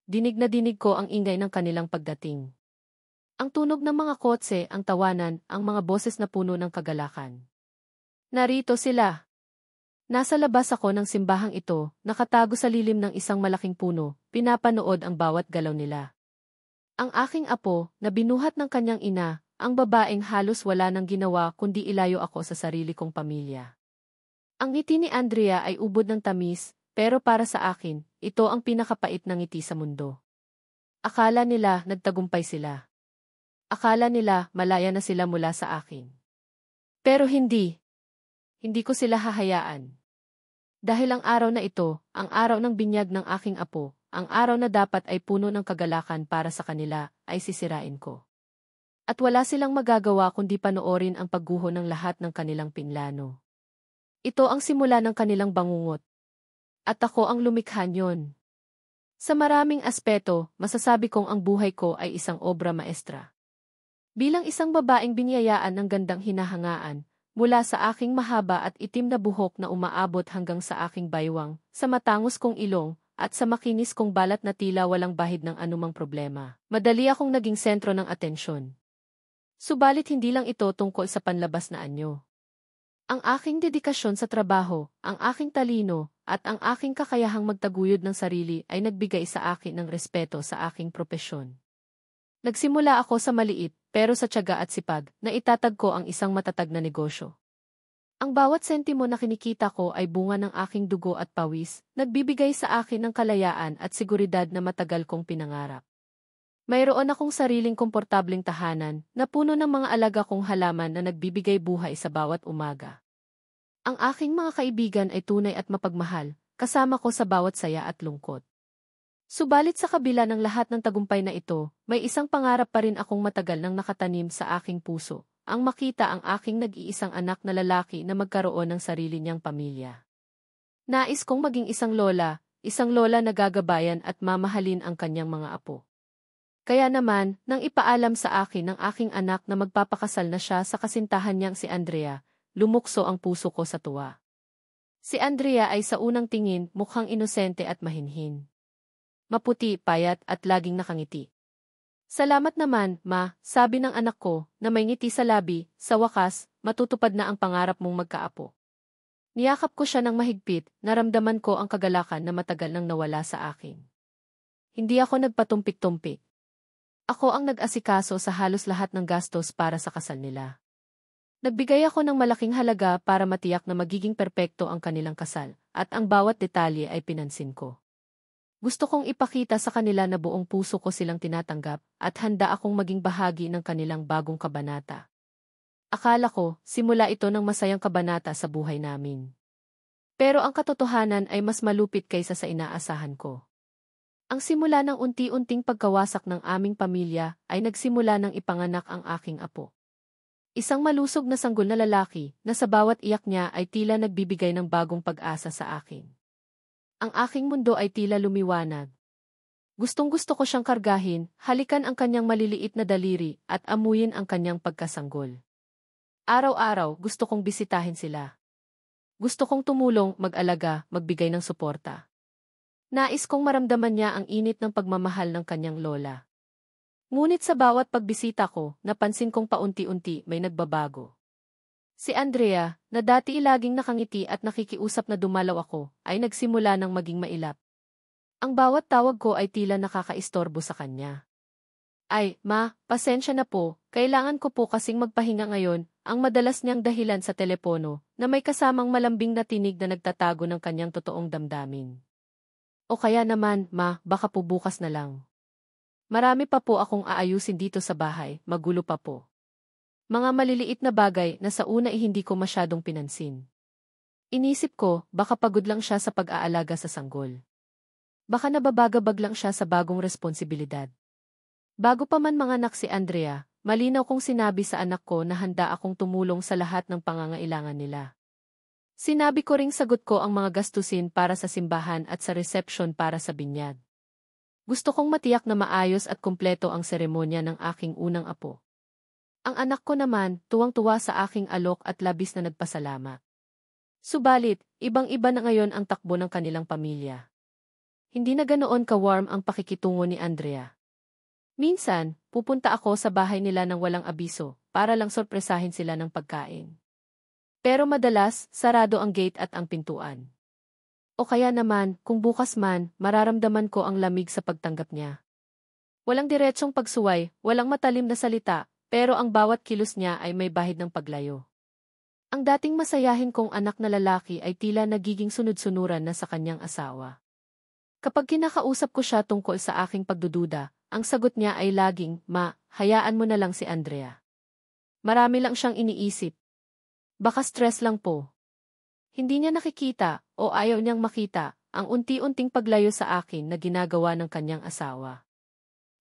dinig na dinig ko ang ingay ng kanilang pagdating. Ang tunog ng mga kotse, ang tawanan, ang mga boses na puno ng kagalakan. Narito sila. Nasa labas ako ng simbahang ito, nakatago sa lilim ng isang malaking puno, pinapanood ang bawat galaw nila. Ang aking apo, na binuhat ng kanyang ina, ang babaeng halos wala nang ginawa kundi ilayo ako sa sarili kong pamilya. Ang ngiti ni Andrea ay ubod ng tamis, pero para sa akin, ito ang pinakapait na ngiti sa mundo. Akala nila nagtagumpay sila. Akala nila malaya na sila mula sa akin. Pero hindi. Hindi ko sila hahayaan. Dahil ang araw na ito, ang araw ng binyag ng aking apo, ang araw na dapat ay puno ng kagalakan para sa kanila, ay sisirain ko. At wala silang magagawa kundi panoorin ang pagguho ng lahat ng kanilang pinlano. Ito ang simula ng kanilang bangungot. At ako ang lumikha niyon. Sa maraming aspeto, masasabi kong ang buhay ko ay isang obra maestra. Bilang isang babaeng binyayaan ng gandang hinahangaan, mula sa aking mahaba at itim na buhok na umaabot hanggang sa aking baywang, sa matangos kong ilong, at sa makinis kong balat na tila walang bahid ng anumang problema, madali akong naging sentro ng atensyon. Subalit hindi lang ito tungkol sa panlabas na anyo. Ang aking dedikasyon sa trabaho, ang aking talino, at ang aking kakayahang magtaguyod ng sarili ay nagbigay sa akin ng respeto sa aking propesyon. Nagsimula ako sa maliit, pero sa tiyaga at sipag, na itatag ko ang isang matatag na negosyo. Ang bawat sentimo na kinikita ko ay bunga ng aking dugo at pawis, nagbibigay sa akin ng kalayaan at seguridad na matagal kong pinangarap. Mayroon akong sariling komportableng tahanan, na puno ng mga alaga kong halaman na nagbibigay buhay sa bawat umaga. Ang aking mga kaibigan ay tunay at mapagmahal, kasama ko sa bawat saya at lungkot. Subalit sa kabila ng lahat ng tagumpay na ito, may isang pangarap pa rin akong matagal nang nakatanim sa aking puso, ang makita ang aking nag-iisang anak na lalaki na magkaroon ng sarili niyang pamilya. Nais kong maging isang lola na gagabayan at mamahalin ang kanyang mga apo. Kaya naman, nang ipaalam sa akin ng aking anak na magpapakasal na siya sa kasintahan niyang si Andrea, lumukso ang puso ko sa tuwa. Si Andrea ay sa unang tingin mukhang inosente at mahinhin. Maputi, payat at laging nakangiti. Salamat naman, ma, sabi ng anak ko, na may ngiti sa labi, sa wakas, matutupad na ang pangarap mong magkaapo. Niyakap ko siya ng mahigpit, naramdaman ko ang kagalakan na matagal nang nawala sa akin. Hindi ako nagpatumpik-tumpik. Ako ang nag-asikaso sa halos lahat ng gastos para sa kasal nila. Nagbigay ako ng malaking halaga para matiyak na magiging perpekto ang kanilang kasal, at ang bawat detalye ay pinansin ko. Gusto kong ipakita sa kanila na buong puso ko silang tinatanggap, at handa akong maging bahagi ng kanilang bagong kabanata. Akala ko, simula ito ng masayang kabanata sa buhay namin. Pero ang katotohanan ay mas malupit kaysa sa inaasahan ko. Ang simula ng unti-unting pagkawasak ng aming pamilya ay nagsimula ng ipanganak ang aking apo. Isang malusog na sanggol na lalaki na sa bawat iyak niya ay tila nagbibigay ng bagong pag-asa sa akin. Ang aking mundo ay tila lumiwanag. Gustong-gusto ko siyang kargahin, halikan ang kanyang maliliit na daliri at amuyin ang kanyang pagkasanggol. Araw-araw gusto kong bisitahin sila. Gusto kong tumulong, mag-alaga, magbigay ng suporta. Nais kong maramdaman niya ang init ng pagmamahal ng kanyang lola. Ngunit sa bawat pagbisita ko, napansin kong paunti-unti may nagbabago. Si Andrea, na dati laging nakangiti at nakikiusap na dumalaw ako, ay nagsimula ng maging mailap. Ang bawat tawag ko ay tila nakakaistorbo sa kanya. Ay, ma, pasensya na po, kailangan ko po kasing magpahinga ngayon, ang madalas niyang dahilan sa telepono, na may kasamang malambing na tinig na nagtatago ng kanyang totoong damdamin. O kaya naman, ma, baka po bukas na lang. Marami pa po akong aayusin dito sa bahay, magulo pa po. Mga maliliit na bagay na sa una ay hindi ko masyadong pinansin. Inisip ko, baka pagod lang siya sa pag-aalaga sa sanggol. Baka nababagabag lang siya sa bagong responsibilidad. Bago pa man manganak si Andrea, malinaw kong sinabi sa anak ko na handa akong tumulong sa lahat ng pangangailangan nila. Sinabi ko ring sagot ko ang mga gastusin para sa simbahan at sa reception para sa binyag. Gusto kong matiyak na maayos at kumpleto ang seremonya ng aking unang apo. Ang anak ko naman, tuwang-tuwa sa aking alok at labis na nagpasalamat. Subalit, ibang-iba na ngayon ang takbo ng kanilang pamilya. Hindi na ganoon ka-warm ang pakikitungo ni Andrea. Minsan, pupunta ako sa bahay nila ng walang abiso para lang sorpresahin sila ng pagkain. Pero madalas, sarado ang gate at ang pintuan. O kaya naman, kung bukas man, mararamdaman ko ang lamig sa pagtanggap niya. Walang diretsong pagsuway, walang matalim na salita, pero ang bawat kilos niya ay may bahid ng paglayo. Ang dating masayahin kong anak na lalaki ay tila nagiging sunod-sunuran na sa kanyang asawa. Kapag kinakausap ko siya tungkol sa aking pagdududa, ang sagot niya ay laging, "Ma, hayaan mo na lang si Andrea. Marami lang siyang iniisip. Baka stress lang po." Hindi niya nakikita, o ayaw niyang makita, ang unti-unting paglayo sa akin na ginagawa ng kanyang asawa.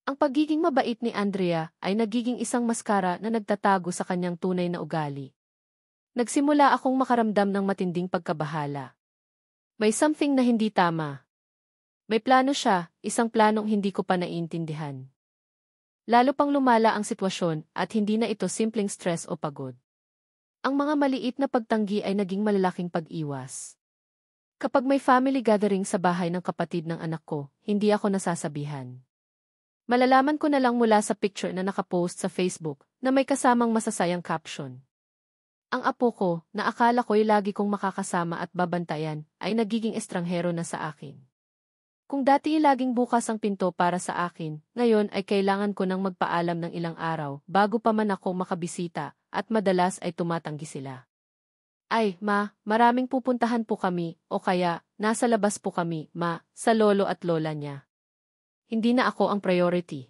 Ang pagiging mabait ni Andrea ay nagiging isang maskara na nagtatago sa kanyang tunay na ugali. Nagsimula akong makaramdam ng matinding pagkabahala. May something na hindi tama. May plano siya, isang planong hindi ko pa naiintindihan. Lalo pang lumala ang sitwasyon at hindi na ito simpleng stress o pagod. Ang mga maliit na pagtanggi ay naging malalaking pag-iwas. Kapag may family gathering sa bahay ng kapatid ng anak ko, hindi ako nasasabihan. Malalaman ko na lang mula sa picture na nakapost sa Facebook na may kasamang masasayang caption. Ang apo ko, na akala ko'y lagi kong makakasama at babantayan, ay nagiging estranghero na sa akin. Kung dati laging bukas ang pinto para sa akin, ngayon ay kailangan ko nang magpaalam ng ilang araw bago pa man ako makabisita at madalas ay tumatanggi sila. "Ay, ma, maraming pupuntahan po kami o kaya nasa labas po kami, ma, sa lolo at lola niya." Hindi na ako ang priority.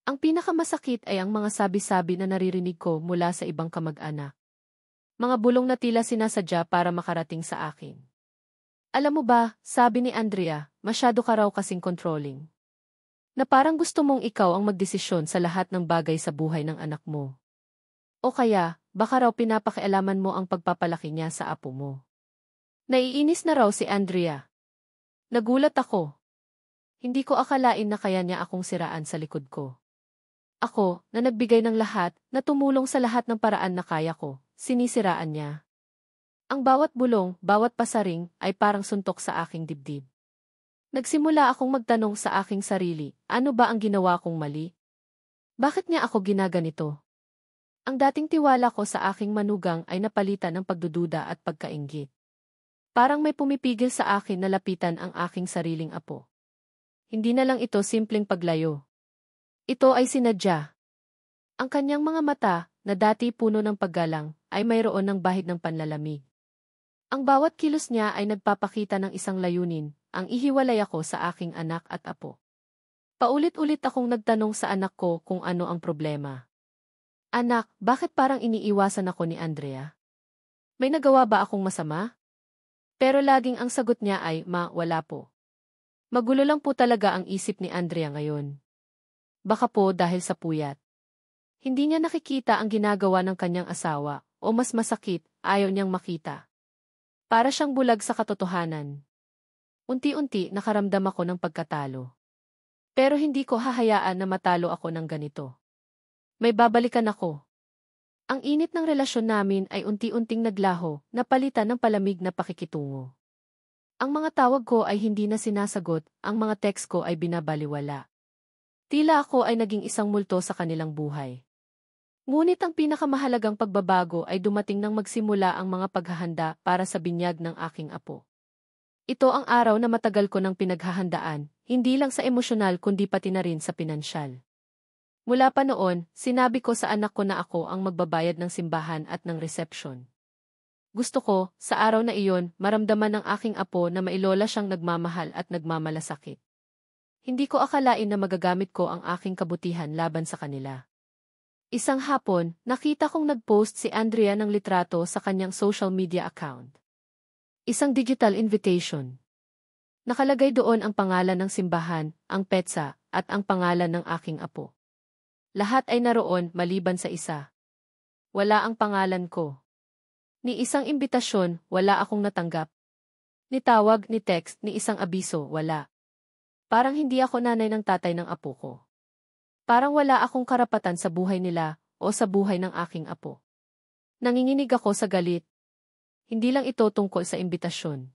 Ang pinakamasakit ay ang mga sabi-sabi na naririnig ko mula sa ibang kamag-anak. Mga bulong na tila sinasadya para makarating sa akin. "Alam mo ba," sabi ni Andrea, "masyado ka raw kasing controlling. Na parang gusto mong ikaw ang magdesisyon sa lahat ng bagay sa buhay ng anak mo. O kaya, baka raw pinapakialaman mo ang pagpapalaki niya sa apo mo." Naiinis na raw si Andrea. Nagulat ako. Hindi ko akalain na kaya niya akong siraan sa likod ko. Ako, na nagbigay ng lahat, na tumulong sa lahat ng paraan na kaya ko, sinisiraan niya. Ang bawat bulong, bawat pasaring, ay parang suntok sa aking dibdib. Nagsimula akong magtanong sa aking sarili, ano ba ang ginawa kong mali? Bakit niya ako ginaganito? Ang dating tiwala ko sa aking manugang ay napalitan ng pagdududa at pagkainggit. Parang may pumipigil sa akin na lapitan ang aking sariling apo. Hindi na lang ito simpleng paglayo. Ito ay sinadya. Ang kanyang mga mata, na dati puno ng paggalang, ay mayroon ng bahid ng panlalamig. Ang bawat kilos niya ay nagpapakita ng isang layunin, ang ihiwalay ako sa aking anak at apo. Paulit-ulit akong nagtanong sa anak ko kung ano ang problema. "Anak, bakit parang iniiwasan ako ni Andrea? May nagawa ba akong masama?" Pero laging ang sagot niya ay, "Ma, wala po." Magulo lang po talaga ang isip ni Andrea ngayon. Baka po dahil sa puyat. Hindi niya nakikita ang ginagawa ng kanyang asawa, o mas masakit, ayaw niyang makita. Para siyang bulag sa katotohanan. Unti-unti nakaramdam ako ng pagkatalo. Pero hindi ko hahayaan na matalo ako ng ganito. May babalikan ako. Ang init ng relasyon namin ay unti-unting naglaho, napalitan ng palamig na pakikitungo. Ang mga tawag ko ay hindi na sinasagot, ang mga text ko ay binabaliwala. Tila ako ay naging isang multo sa kanilang buhay. Ngunit ang pinakamahalagang pagbabago ay dumating nang magsimula ang mga paghahanda para sa binyag ng aking apo. Ito ang araw na matagal ko nang pinaghahandaan, hindi lang sa emosyonal kundi pati na rin sa pinansyal. Mula pa noon, sinabi ko sa anak ko na ako ang magbabayad ng simbahan at ng reception. Gusto ko, sa araw na iyon, maramdaman ng aking apo na mailola siyang nagmamahal at nagmamalasakit. Hindi ko akalain na magagamit ko ang aking kabutihan laban sa kanila. Isang hapon, nakita kong nag-post si Andrea ng litrato sa kanyang social media account. Isang digital invitation. Nakalagay doon ang pangalan ng simbahan, ang petsa, at ang pangalan ng aking apo. Lahat ay naroon maliban sa isa. Wala ang pangalan ko. Ni isang imbitasyon, wala akong natanggap. Ni tawag, ni text, ni isang abiso, wala. Parang hindi ako nanay ng tatay ng apo ko. Parang wala akong karapatan sa buhay nila o sa buhay ng aking apo. Nanginginig ako sa galit. Hindi lang ito tungkol sa imbitasyon.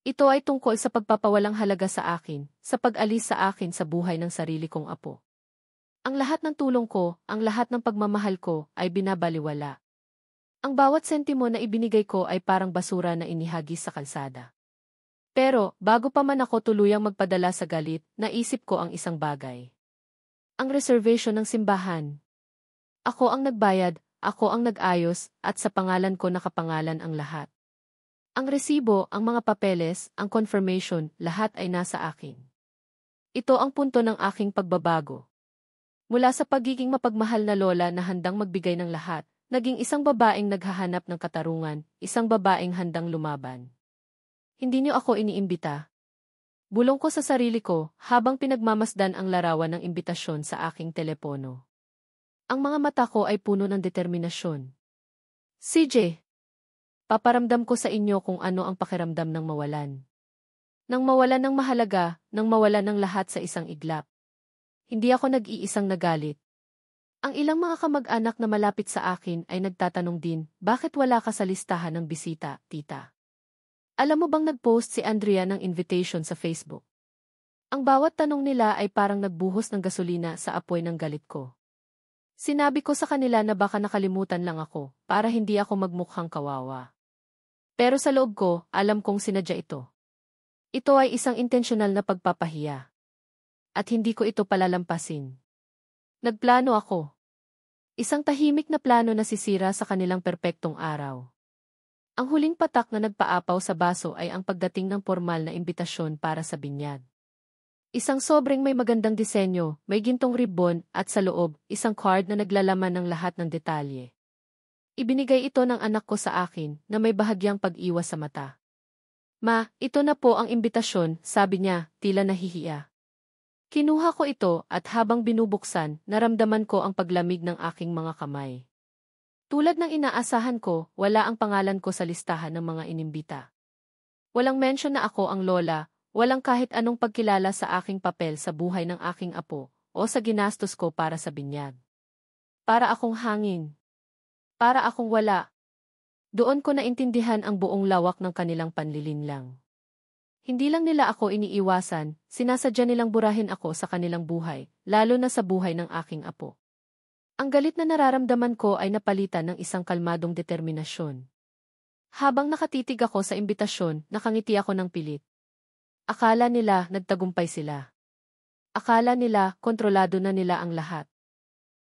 Ito ay tungkol sa pagpapawalang halaga sa akin, sa pag-alis sa akin sa buhay ng sarili kong apo. Ang lahat ng tulong ko, ang lahat ng pagmamahal ko, ay binabaliwala. Ang bawat sentimo na ibinigay ko ay parang basura na inihagis sa kalsada. Pero, bago pa man ako tuluyang magpadala sa galit, naisip ko ang isang bagay. Ang reservation ng simbahan. Ako ang nagbayad, ako ang nag-ayos, at sa pangalan ko nakapangalan ang lahat. Ang resibo, ang mga papeles, ang confirmation, lahat ay nasa akin. Ito ang punto ng aking pagbabago. Mula sa pagiging mapagmahal na lola na handang magbigay ng lahat, naging isang babaeng naghahanap ng katarungan, isang babaeng handang lumaban. Hindi niyo ako iniimbita. Bulong ko sa sarili ko habang pinagmamasdan ang larawan ng imbitasyon sa aking telepono. Ang mga mata ko ay puno ng determinasyon. CJ, paparamdam ko sa inyo kung ano ang pakiramdam ng mawalan. Nang mawalan ng mahalaga, nang mawalan ng lahat sa isang iglap. Hindi ako nag-iisang nagalit. Ang ilang mga kamag-anak na malapit sa akin ay nagtatanong din, bakit wala ka sa listahan ng bisita, tita? Alam mo bang nag-post si Andrea ng invitation sa Facebook? Ang bawat tanong nila ay parang nagbuhos ng gasolina sa apoy ng galit ko. Sinabi ko sa kanila na baka nakalimutan lang ako, para hindi ako magmukhang kawawa. Pero sa loob ko, alam kong sinadya ito. Ito ay isang intensyonal na pagpapahiya. At hindi ko ito palalampasin. Nagplano ako. Isang tahimik na plano na sisira sa kanilang perpektong araw. Ang huling patak na nagpaapaw sa baso ay ang pagdating ng formal na imbitasyon para sa binyag. Isang sobrang may magandang disenyo, may gintong ribbon, at sa loob, isang card na naglalaman ng lahat ng detalye. Ibinigay ito ng anak ko sa akin na may bahagyang pag-iwas sa mata. Ma, ito na po ang imbitasyon, sabi niya, tila nahihiya. Kinuha ko ito at habang binubuksan, naramdaman ko ang paglamig ng aking mga kamay. Tulad ng inaasahan ko, wala ang pangalan ko sa listahan ng mga inimbita. Walang mention na ako ang lola, walang kahit anong pagkilala sa aking papel sa buhay ng aking apo o sa ginastos ko para sa binyag. Para akong hangin. Para akong wala. Doon ko naintindihan ang buong lawak ng kanilang panlilinlang. Hindi lang nila ako iniiwasan, sinasadya nilang burahin ako sa kanilang buhay, lalo na sa buhay ng aking apo. Ang galit na nararamdaman ko ay napalitan ng isang kalmadong determinasyon. Habang nakatitig ako sa imbitasyon, nakangiti ako ng pilit. Akala nila nagtagumpay sila. Akala nila kontrolado na nila ang lahat.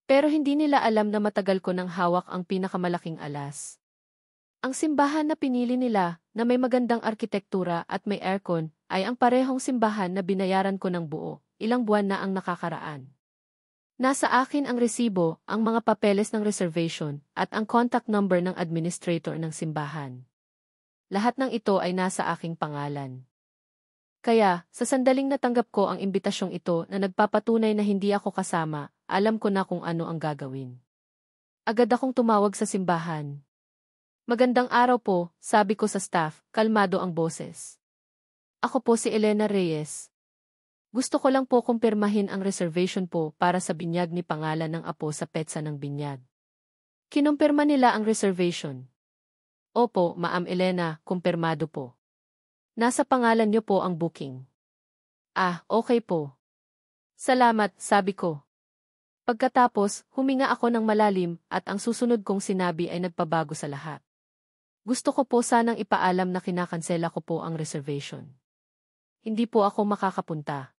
Pero hindi nila alam na matagal ko nang hawak ang pinakamalaking alas. Ang simbahan na pinili nila, na may magandang arkitektura at may aircon, ay ang parehong simbahan na binayaran ko ng buo, ilang buwan na ang nakakaraan. Nasa akin ang resibo, ang mga papeles ng reservation, at ang contact number ng administrator ng simbahan. Lahat ng ito ay nasa aking pangalan. Kaya, sa sandaling natanggap ko ang imbitasyong ito na nagpapatunay na hindi ako kasama, alam ko na kung ano ang gagawin. Agad akong tumawag sa simbahan. Magandang araw po, sabi ko sa staff, kalmado ang boses. Ako po si Elena Reyes. Gusto ko lang po kumpirmahin ang reservation po para sa binyag ni pangalan ng apo sa petsa ng binyag. Kinumpirma nila ang reservation. Opo, Ma'am Elena, kumpirmado po. Nasa pangalan niyo po ang booking. Ah, okay po. Salamat, sabi ko. Pagkatapos, huminga ako ng malalim at ang susunod kong sinabi ay nagpabago sa lahat. Gusto ko po sanang ipaalam na kinakansela ko po ang reservation. Hindi po ako makakapunta.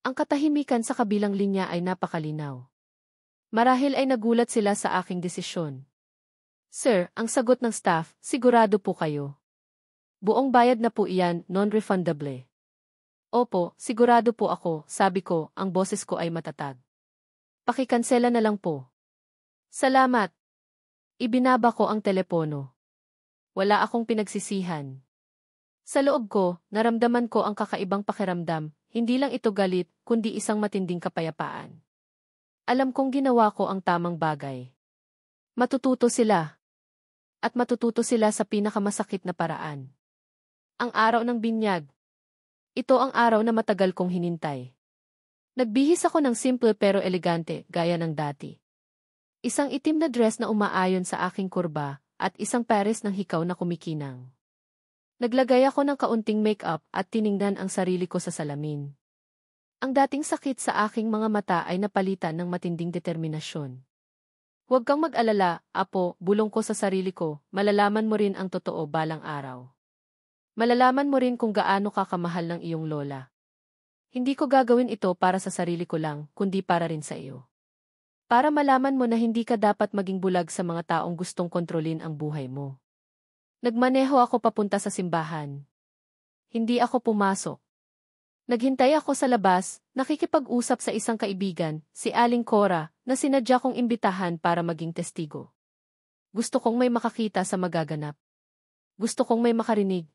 Ang katahimikan sa kabilang linya ay napakalinaw. Marahil ay nagulat sila sa aking desisyon. Sir, ang sagot ng staff, sigurado po kayo. Buong bayad na po iyan, non-refundable. Opo, sigurado po ako, sabi ko, ang boses ko ay matatag. Pakikansela na lang po. Salamat. Ibinaba ko ang telepono. Wala akong pinagsisihan. Sa loob ko, naramdaman ko ang kakaibang pakiramdam, hindi lang ito galit, kundi isang matinding kapayapaan. Alam kong ginawa ko ang tamang bagay. Matututo sila. At matututo sila sa pinakamasakit na paraan. Ang araw ng binyag. Ito ang araw na matagal kong hinintay. Nagbihis ako ng simple pero elegante, gaya ng dati. Isang itim na dress na umaayon sa aking kurba, at isang pares ng hikaw na kumikinang. Naglagay ako ng kaunting make-up at tiningnan ang sarili ko sa salamin. Ang dating sakit sa aking mga mata ay napalitan ng matinding determinasyon. Huwag kang mag-alala, Apo, bulong ko sa sarili ko, malalaman mo rin ang totoo balang araw. Malalaman mo rin kung gaano ka kamahal ng iyong lola. Hindi ko gagawin ito para sa sarili ko lang, kundi para rin sa iyo. Para malaman mo na hindi ka dapat maging bulag sa mga taong gustong kontrolin ang buhay mo. Nagmaneho ako papunta sa simbahan. Hindi ako pumasok. Naghintay ako sa labas, nakikipag-usap sa isang kaibigan, si Aling Cora, na sinadya kong imbitahan para maging testigo. Gusto kong may makakita sa magaganap. Gusto kong may makarinig.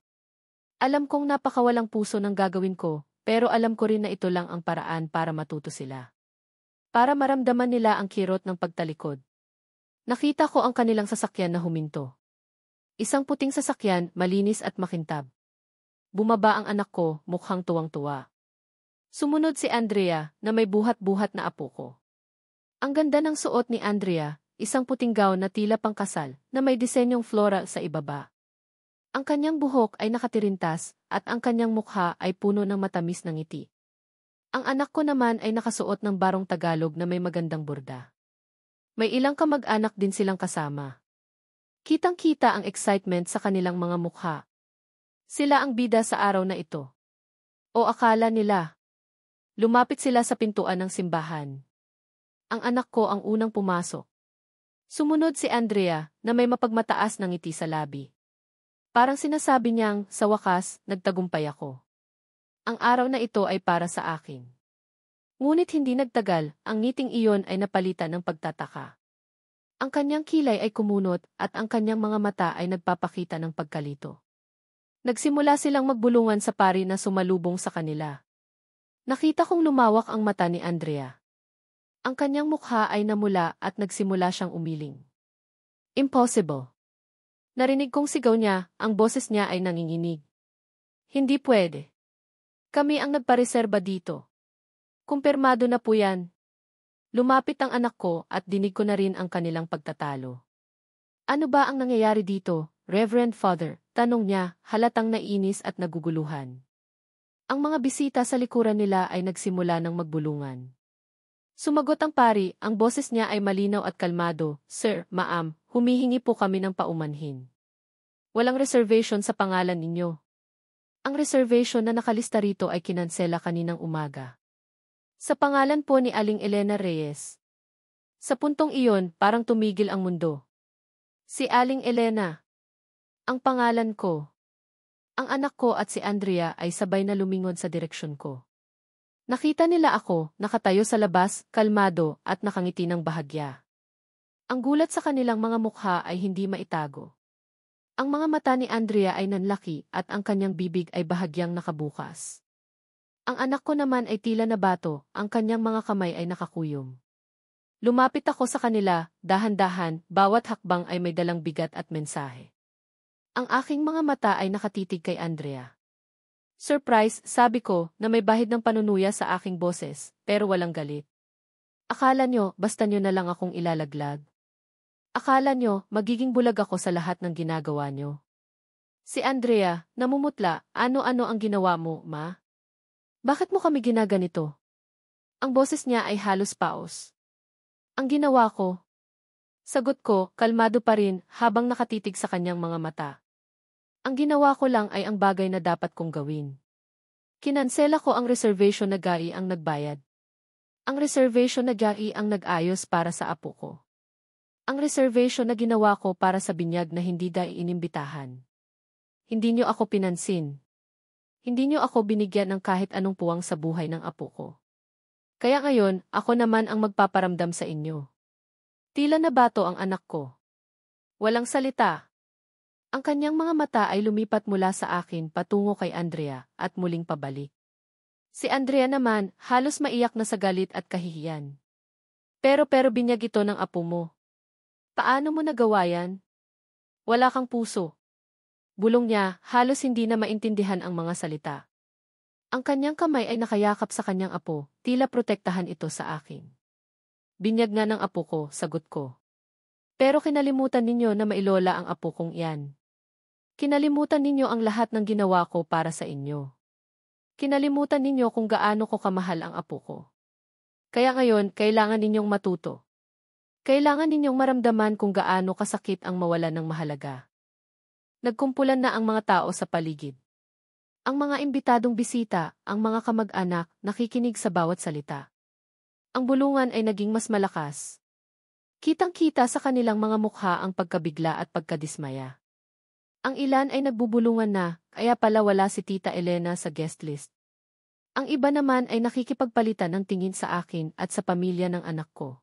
Alam kong napakawalang puso ng gagawin ko, pero alam ko rin na ito lang ang paraan para matuto sila. Para maramdaman nila ang kirot ng pagtalikod. Nakita ko ang kanilang sasakyan na huminto. Isang puting sasakyan, malinis at makintab. Bumaba ang anak ko, mukhang tuwang-tuwa. Sumunod si Andrea, na may buhat-buhat na apo ko. Ang ganda ng suot ni Andrea, isang puting gown na tila pangkasal, na may disenyong floral sa ibaba. Ang kanyang buhok ay nakatirintas, at ang kanyang mukha ay puno ng matamis na ngiti. Ang anak ko naman ay nakasuot ng barong Tagalog na may magandang borda. May ilang kamag-anak din silang kasama. Kitang-kita ang excitement sa kanilang mga mukha. Sila ang bida sa araw na ito. O akala nila. Lumapit sila sa pintuan ng simbahan. Ang anak ko ang unang pumasok. Sumunod si Andrea, na may mapagmataas na ngiti sa labi. Parang sinasabi niyang, sa wakas, nagtagumpay ako. Ang araw na ito ay para sa akin. Ngunit hindi nagtagal, ang ngiting iyon ay napalitan ng pagtataka. Ang kanyang kilay ay kumunot at ang kanyang mga mata ay nagpapakita ng pagkalito. Nagsimula silang magbulungan sa pari na sumalubong sa kanila. Nakita kong lumawak ang mata ni Andrea. Ang kanyang mukha ay namula at nagsimula siyang umiling. Impossible. Narinig kong sigaw niya, ang boses niya ay nanginginig. Hindi pwede. Kami ang nagpareserba dito. Kumpirmado na po yan. Lumapit ang anak ko at dinig ko na rin ang kanilang pagtatalo. Ano ba ang nangyayari dito, Reverend Father? Tanong niya, halatang naiinis at naguguluhan. Ang mga bisita sa likuran nila ay nagsimula ng magbulungan. Sumagot ang pari, ang boses niya ay malinaw at kalmado, Sir, Ma'am, humihingi po kami ng paumanhin. Walang reservation sa pangalan ninyo. Ang reservation na nakalista rito ay kinansela kaninang umaga. Sa pangalan po ni Aling Elena Reyes. Sa puntong iyon, parang tumigil ang mundo. Si Aling Elena. Ang pangalan ko. Ang anak ko at si Andrea ay sabay na lumingon sa direksyon ko. Nakita nila ako, nakatayo sa labas, kalmado, at nakangiti ng bahagya. Ang gulat sa kanilang mga mukha ay hindi maitago. Ang mga mata ni Andrea ay nanlaki at ang kanyang bibig ay bahagyang nakabukas. Ang anak ko naman ay tila nabato, ang kanyang mga kamay ay nakakuyom. Lumapit ako sa kanila, dahan-dahan, bawat hakbang ay may dalang bigat at mensahe. Ang aking mga mata ay nakatitig kay Andrea. Surprise, sabi ko, na may bahid ng panunuya sa aking boses, pero walang galit. Akala nyo, basta nyo na lang akong ilalaglag. Akala nyo, magiging bulag ako sa lahat ng ginagawa nyo. Si Andrea, namumutla, ano-ano ang ginawa mo, ma? Bakit mo kami ginaganito? Ang boses niya ay halos paos. Ang ginawa ko. Sagot ko, kalmado pa rin, habang nakatitig sa kanyang mga mata. Ang ginawa ko lang ay ang bagay na dapat kong gawin. Kinansela ko ang reservation na gai ang nagbayad. Ang reservation na gai ang nag-ayos para sa apo ko. Ang reservation na ginawa ko para sa binyag na hindi dai inimbitahan. Hindi niyo ako pinansin. Hindi niyo ako binigyan ng kahit anong puwang sa buhay ng apo ko. Kaya ngayon, ako naman ang magpaparamdam sa inyo. Tila nabato ang anak ko. Walang salita. Ang kanyang mga mata ay lumipat mula sa akin patungo kay Andrea at muling pabalik. Si Andrea naman, halos maiyak na sa galit at kahihiyan. Pero binyag ito ng apo mo. Paano mo nagawa yan? Wala kang puso. Bulong niya, halos hindi na maintindihan ang mga salita. Ang kanyang kamay ay nakayakap sa kanyang apo, tila protektahan ito sa akin. Binyag nga ng apo ko, sagot ko. Pero kinalimutan ninyo na mailola ang apo kong iyan. Kinalimutan ninyo ang lahat ng ginawa ko para sa inyo. Kinalimutan ninyo kung gaano ko kamahal ang apo ko. Kaya ngayon, kailangan ninyong matuto. Kailangan ninyong maramdaman kung gaano kasakit ang mawalan ng mahalaga. Nagkumpulan na ang mga tao sa paligid. Ang mga imbitadong bisita, ang mga kamag-anak, nakikinig sa bawat salita. Ang bulungan ay naging mas malakas. Kitang-kita sa kanilang mga mukha ang pagkabigla at pagkadismaya. Ang ilan ay nagbubulungan na, kaya pala wala si Tita Elena sa guest list. Ang iba naman ay nakikipagpalitan ng tingin sa akin at sa pamilya ng anak ko.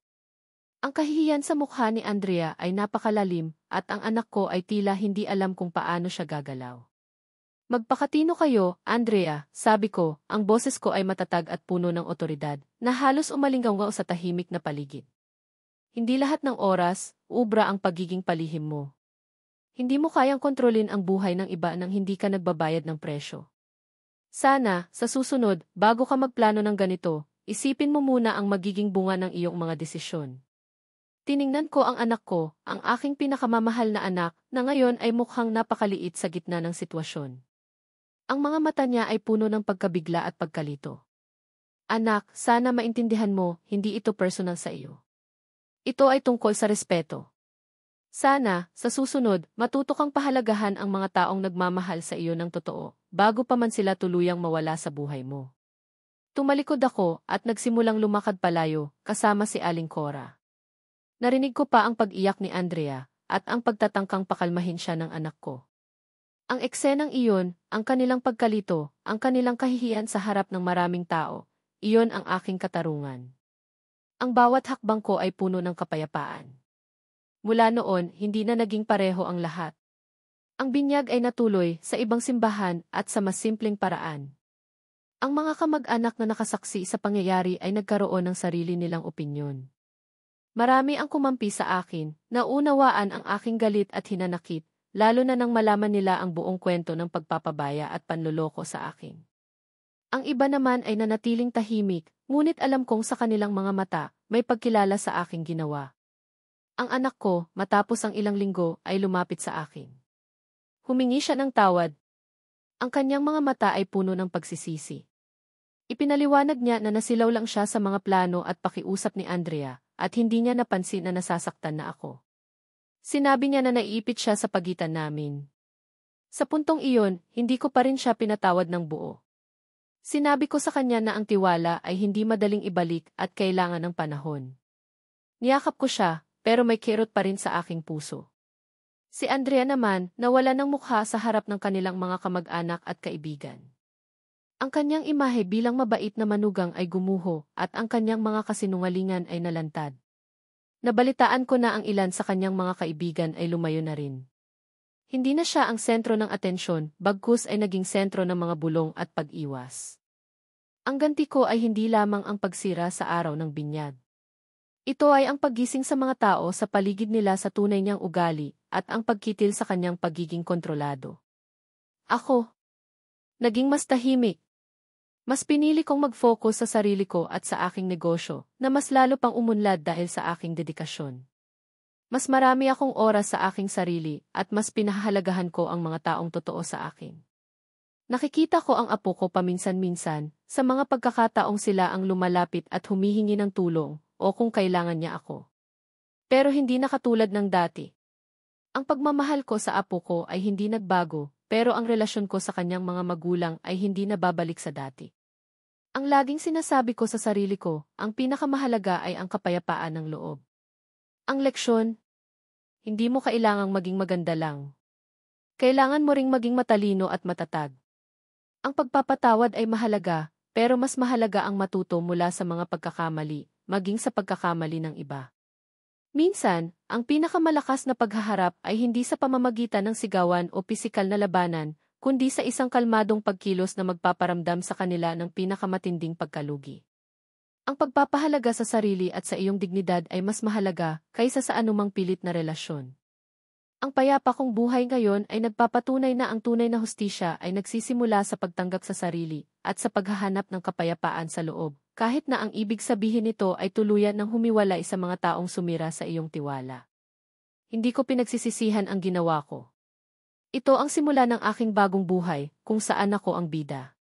Ang kahihiyan sa mukha ni Andrea ay napakalalim at ang anak ko ay tila hindi alam kung paano siya gagalaw. Magpakatino kayo, Andrea, sabi ko, ang boses ko ay matatag at puno ng otoridad, na halos umalinggaw sa tahimik na paligid. Hindi lahat ng oras, ubra ang pagiging palihim mo. Hindi mo kayang kontrolin ang buhay ng iba nang hindi ka nagbabayad ng presyo. Sana, sa susunod, bago ka magplano ng ganito, isipin mo muna ang magiging bunga ng iyong mga desisyon. Tiningnan ko ang anak ko, ang aking pinakamamahal na anak, na ngayon ay mukhang napakaliit sa gitna ng sitwasyon. Ang mga mata niya ay puno ng pagkabigla at pagkalito. Anak, sana maintindihan mo, hindi ito personal sa iyo. Ito ay tungkol sa respeto. Sana, sa susunod, matuto kang pahalagahan ang mga taong nagmamahal sa iyo ng totoo, bago pa man sila tuluyang mawala sa buhay mo. Tumalikod ako at nagsimulang lumakad palayo, kasama si Aling Cora. Narinig ko pa ang pag-iyak ni Andrea, at ang pagtatangkang pakalmahin siya ng anak ko. Ang eksenang iyon, ang kanilang pagkalito, ang kanilang kahihiyan sa harap ng maraming tao, iyon ang aking katarungan. Ang bawat hakbang ko ay puno ng kapayapaan. Mula noon, hindi na naging pareho ang lahat. Ang binyag ay natuloy sa ibang simbahan at sa mas simpleng paraan. Ang mga kamag-anak na nakasaksi sa pangyayari ay nagkaroon ng sarili nilang opinyon. Marami ang kumampi sa akin, naunawaan ang aking galit at hinanakit, lalo na nang malaman nila ang buong kwento ng pagpapabaya at panloloko sa akin. Ang iba naman ay nanatiling tahimik, ngunit alam kong sa kanilang mga mata, may pagkilala sa aking ginawa. Ang anak ko, matapos ang ilang linggo, ay lumapit sa akin. Humingi siya ng tawad. Ang kanyang mga mata ay puno ng pagsisisi. Ipinaliwanag niya na nasilaw lang siya sa mga plano at pakiusap ni Andrea, at hindi niya napansin na nasasaktan na ako. Sinabi niya na naiipit siya sa pagitan namin. Sa puntong iyon, hindi ko pa rin siya pinatawad ng buo. Sinabi ko sa kanya na ang tiwala ay hindi madaling ibalik at kailangan ng panahon. Niyakap ko siya, pero may kirot pa rin sa aking puso. Si Andrea naman, nawala ng mukha sa harap ng kanilang mga kamag-anak at kaibigan. Ang kanyang imahe bilang mabait na manugang ay gumuho at ang kanyang mga kasinungalingan ay nalantad. Nabalitaan ko na ang ilan sa kanyang mga kaibigan ay lumayo na rin. Hindi na siya ang sentro ng atensyon, bagkus ay naging sentro ng mga bulong at pag-iwas. Ang ganti ko ay hindi lamang ang pagsira sa araw ng binyag. Ito ay ang paggising sa mga tao sa paligid nila sa tunay niyang ugali at ang pagkitil sa kanyang pagiging kontrolado. Ako, naging mas tahimik. Mas pinili kong mag-focus sa sarili ko at sa aking negosyo na mas lalo pang umunlad dahil sa aking dedikasyon. Mas marami akong oras sa aking sarili at mas pinahahalagahan ko ang mga taong totoo sa akin. Nakikita ko ang apo ko paminsan-minsan sa mga pagkakataong sila ang lumalapit at humihingi ng tulong o kung kailangan niya ako. Pero hindi na katulad ng dati. Ang pagmamahal ko sa apo ko ay hindi nagbago, pero ang relasyon ko sa kanyang mga magulang ay hindi na babalik sa dati. Ang laging sinasabi ko sa sarili ko, ang pinakamahalaga ay ang kapayapaan ng loob. Ang leksyon, hindi mo kailangang maging maganda lang. Kailangan mo ring maging matalino at matatag. Ang pagpapatawad ay mahalaga, pero mas mahalaga ang matuto mula sa mga pagkakamali, maging sa pagkakamali ng iba. Minsan, ang pinakamalakas na paghaharap ay hindi sa pamamagitan ng sigawan o pisikal na labanan, kundi sa isang kalmadong pagkilos na magpaparamdam sa kanila ng pinakamatinding pagkalugi. Ang pagpapahalaga sa sarili at sa iyong dignidad ay mas mahalaga kaysa sa anumang pilit na relasyon. Ang payapa kong buhay ngayon ay nagpapatunay na ang tunay na hustisya ay nagsisimula sa pagtanggap sa sarili at sa paghahanap ng kapayapaan sa loob, kahit na ang ibig sabihin nito ay tuluyan ng humiwalay sa mga taong sumira sa iyong tiwala. Hindi ko pinagsisisihan ang ginawa ko. Ito ang simula ng aking bagong buhay, kung saan ako ang bida.